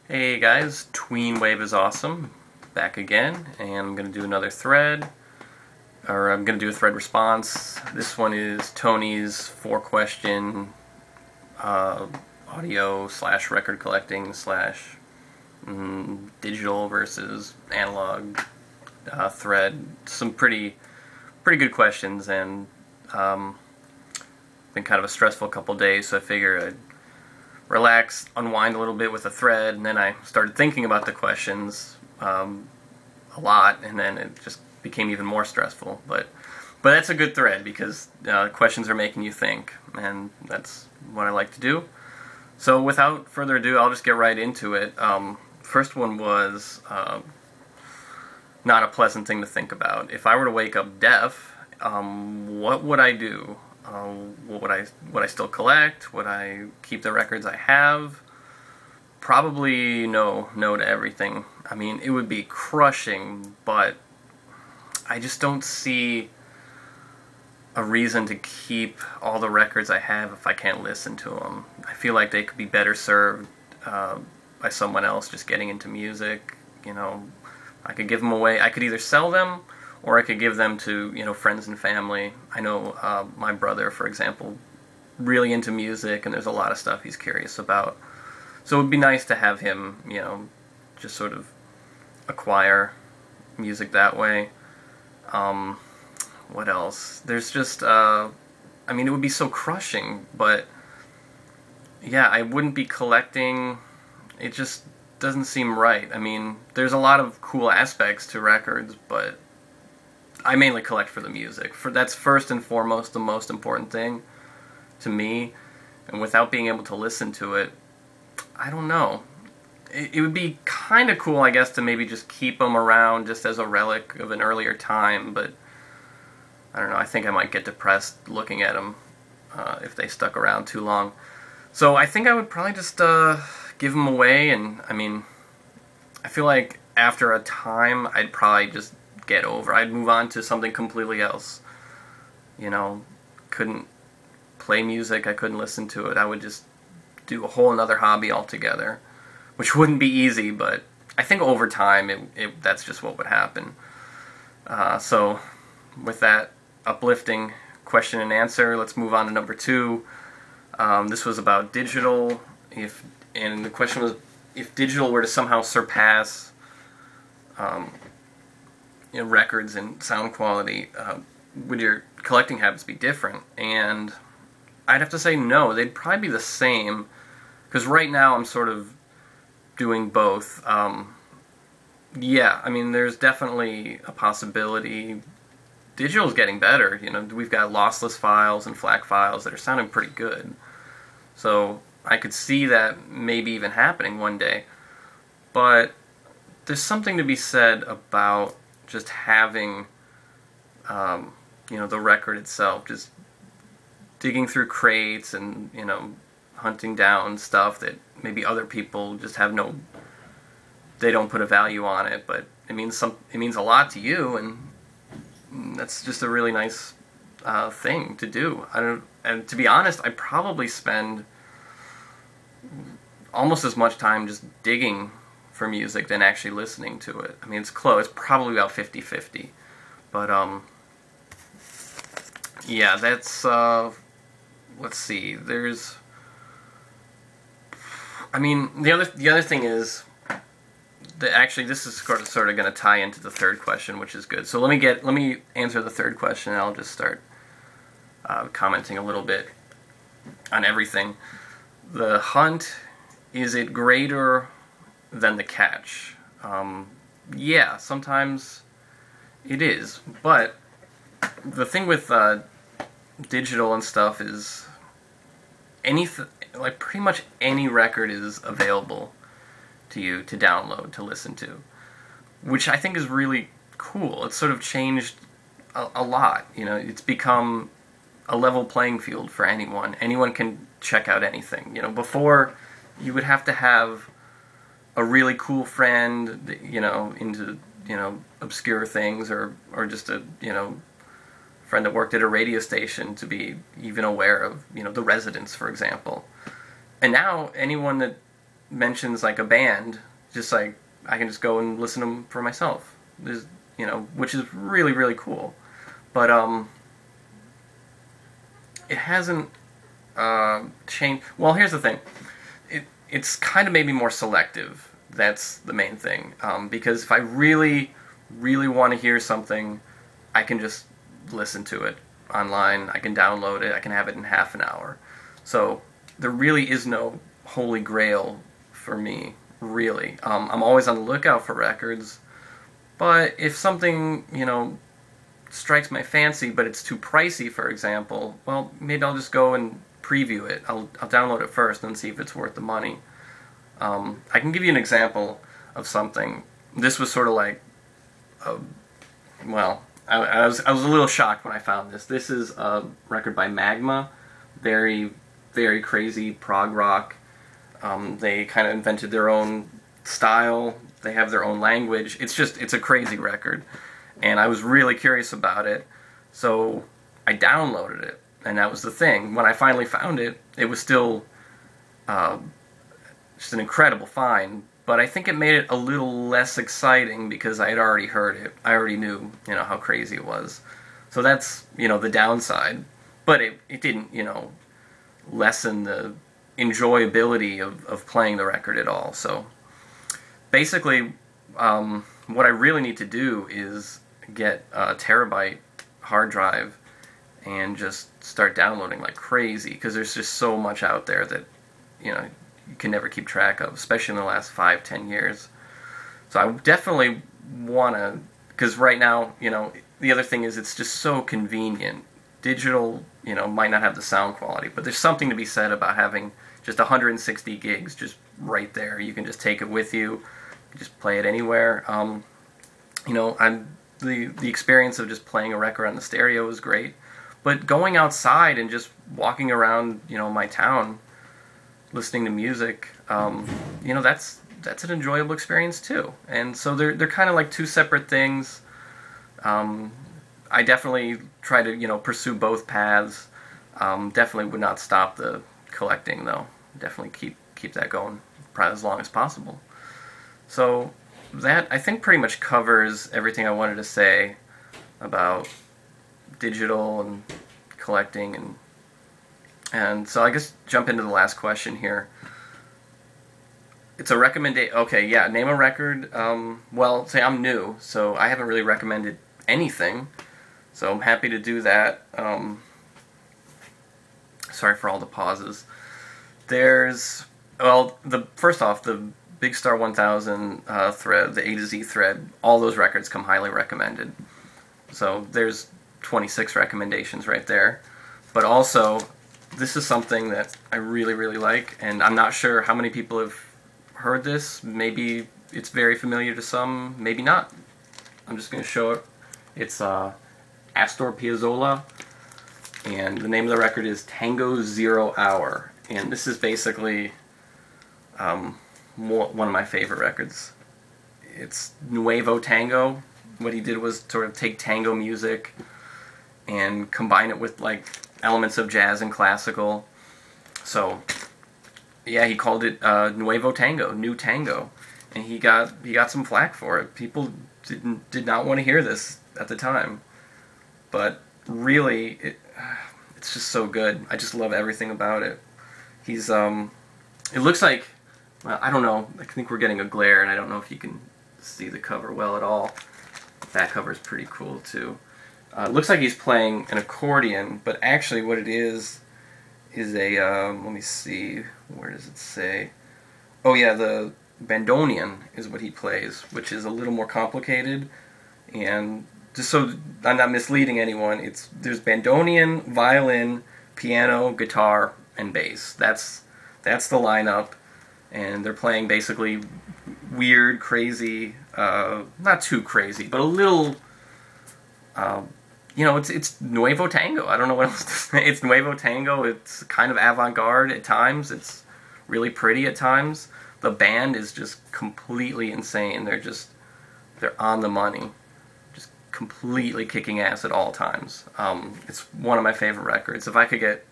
Hey guys, Tween Wave is awesome. Back again, and I'm going to do another thread, or I'm going to do a thread response. This one is Tony's 4-question audio slash record collecting slash digital versus analog thread. Some pretty good questions, and been kind of a stressful couple days, so I figured I'd relax, unwind a little bit with a thread, and then I started thinking about the questions a lot, and then it just became even more stressful. But that's a good thread because questions are making you think, and that's what I like to do. So without further ado, I'll just get right into it. First one was not a pleasant thing to think about. If I were to wake up deaf, what would I do? Would I still collect? Would I keep the records I have? Probably no to everything. I mean, it would be crushing, but I just don't see a reason to keep all the records I have if I can't listen to them. I feel like they could be better served by someone else just getting into music. You know, I could give them away. I could either sell them, or I could give them to, friends and family. I know my brother, for example, really into music, and there's a lot of stuff he's curious about. So it would be nice to have him, just sort of acquire music that way. What else? There's just, it would be so crushing, but yeah, I wouldn't be collecting. It just doesn't seem right. I mean, there's a lot of cool aspects to records, but I mainly collect for the music. That's first and foremost the most important thing to me, and without being able to listen to it, I don't know. It would be kind of cool, I guess, to maybe just keep them around just as a relic of an earlier time, but I don't know, I think I might get depressed looking at them if they stuck around too long. So I think I would probably just give them away, and I feel like after a time I'd probably just get over. I'd move on to something completely else. Couldn't play music, I couldn't listen to it. I would just do a whole another hobby altogether, which wouldn't be easy, but I think over time that's just what would happen. So with that uplifting question and answer, let's move on to number 2. This was about digital. And the question was, if digital were to somehow surpass records and sound quality, would your collecting habits be different? And I'd have to say no, they'd probably be the same, because right now I'm sort of doing both. There's definitely a possibility. Digital's getting better. We've got lossless files and FLAC files that are sounding pretty good. So I could see that maybe even happening one day. But there's something to be said about just having, the record itself, just digging through crates and, hunting down stuff that maybe other people just they don't put a value on it, but it means a lot to you, and that's just a really nice thing to do. And to be honest, I probably spend almost as much time just digging for music than actually listening to it. It's close. It's probably about 50-50. But yeah, that's let's see. There's the other thing is that actually this is sort of going to tie into the third question, which is good. So let me answer the third question, and I'll just start commenting a little bit on everything. The hunt, is it greater than the catch? Yeah, sometimes it is, but the thing with digital and stuff is pretty much any record is available to you to download, to listen to, which I think is really cool. It's sort of changed a lot. It's become a level playing field for anyone. Anyone can check out anything. Before you would have to have a really cool friend, into, obscure things, or just a, friend that worked at a radio station to be even aware of, The Residents, for example. And now anyone that mentions like a band, just like I can just go and listen to them for myself. There's, which is really, really cool. But it hasn't changed. Well, here's the thing. It's kind of made me more selective. That's the main thing. Because if I really, really want to hear something, I can just listen to it online. I can download it. I can have it in half an hour. So there really is no holy grail for me, really. I'm always on the lookout for records. But if something, strikes my fancy, but it's too pricey, for example, well, maybe I'll just go and preview it. I'll download it first and see if it's worth the money. I can give you an example of something. This was sort of like, I was a little shocked when I found this. This is a record by Magma, very, very crazy prog rock. They kind of invented their own style. They have their own language. It's a crazy record. And I was really curious about it, so I downloaded it. And that was the thing. When I finally found it, it was still just an incredible find. But I think it made it a little less exciting because I had already heard it. I already knew, how crazy it was. So that's, the downside. But it didn't, lessen the enjoyability of playing the record at all. So basically, what I really need to do is get a terabyte hard drive and just start downloading like crazy, because there's just so much out there that, you can never keep track of, especially in the last 5-10 years. So I definitely want to, because right now, the other thing is it's just so convenient. Digital, might not have the sound quality, but there's something to be said about having just 160 gigs just right there. You can just take it with you, just play it anywhere. The experience of just playing a record on the stereo is great, but going outside and just walking around, my town, listening to music, that's an enjoyable experience too. And so they're kind of like two separate things. I definitely try to pursue both paths. Definitely would not stop the collecting though. Definitely keep that going probably as long as possible. So that, I think, pretty much covers everything I wanted to say about digital and collecting, and so I guess jump into the last question here. It's a recommendation. Okay, yeah, name a record. Well, say I'm new, so I haven't really recommended anything, so I'm happy to do that. Sorry for all the pauses. First off, the Big Star 1000 thread, the A to Z thread, all those records come highly recommended. So there's 26 recommendations right there. But also, this is something that I really, really like, and I'm not sure how many people have heard this. Maybe it's very familiar to some, maybe not. I'm just going to show it. It's Astor Piazzolla, and the name of the record is Tango 0 Hour. And this is basically one of my favorite records. It's Nuevo Tango. What he did was sort of take tango music and combine it with like elements of jazz and classical. So yeah, he called it Nuevo Tango, New Tango, and he got some flack for it. People did not want to hear this at the time, but really it's just so good. I just love everything about it. He's it looks like, well, I don't know, I think we're getting a glare, and I don't know if you can see the cover well at all. That cover is pretty cool too. It looks like he's playing an accordion, but actually what it is a, let me see, where does it say? Oh yeah, the bandoneon is what he plays, which is a little more complicated. And just so I'm not misleading anyone, there's bandoneon, violin, piano, guitar, and bass. That's the lineup, and they're playing basically weird, crazy, not too crazy, but a little, it's Nuevo Tango. I don't know what else to say. It's Nuevo Tango. It's kind of avant-garde at times. It's really pretty at times. The band is just completely insane. They're on the money. Just completely kicking ass at all times. It's one of my favorite records. If I could get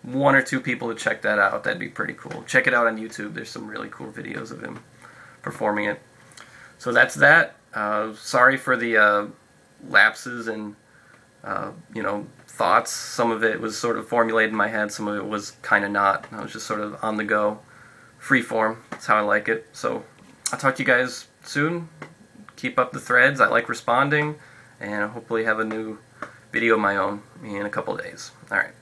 one or two people to check that out, that'd be pretty cool. Check it out on YouTube. There's some really cool videos of him performing it. So that's that. Sorry for the lapses and thoughts. Some of it was sort of formulated in my head. Some of it was kind of not. I was just sort of on the go, free form. That's how I like it. So I'll talk to you guys soon. Keep up the threads. I like responding, and I'll hopefully have a new video of my own in a couple of days. All right.